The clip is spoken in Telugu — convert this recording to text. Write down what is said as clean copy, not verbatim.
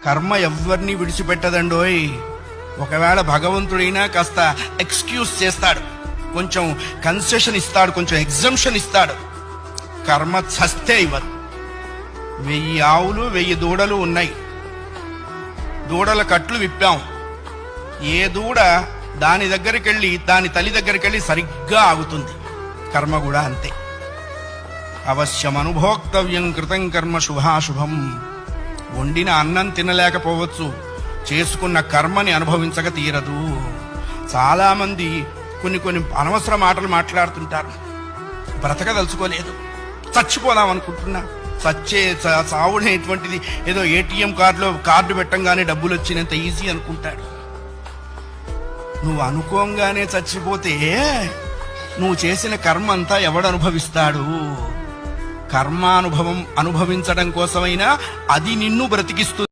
కర్మ ఎవ్వరిని విడిచిపెట్టదండోయ్. ఒకవేళ భగవంతుడైనా కాస్త ఎక్స్క్యూజ్ చేస్తాడు, కొంచెం కన్సెషన్ ఇస్తాడు, కొంచెం ఎగ్జంప్షన్ ఇస్తాడు. కర్మ చస్తే ఇవ్వదు. 1000 ఆవులు 1000 దూడలు ఉన్నాయి. దూడల కట్లు విప్పాం. ఏ దూడ దాని దగ్గరికి వెళ్ళి దాని తల్లి దగ్గరికి వెళ్ళి సరిగ్గా ఆగుతుంది. కర్మ కూడా అంతే. అవశ్యం అనుభోక్తవ్యం కృతం కర్మ శుభాశుభం. వండిన అన్నం తినలేకపోవచ్చు, చేసుకున్న కర్మని అనుభవించక తీరదు. చాలా మంది కొన్ని అనవసర మాటలు మాట్లాడుతుంటారు. బ్రతకదలుచుకోలేదు, చచ్చిపోదాం అనుకుంటున్నా. చావుడేటువంటిది ఏదో ఏటీఎం కార్డు పెట్టంగానే డబ్బులు వచ్చినంత ఈజీ అనుకుంటాడు. నువ్వు అనుకోంగానే చచ్చిపోతే నువ్వు చేసిన కర్మ అంతా ఎవడు అనుభవిస్తాడు? కర్మానుభవం అనుభవించడం కోసమైనా అది నిన్ను బ్రతికిస్తుంది.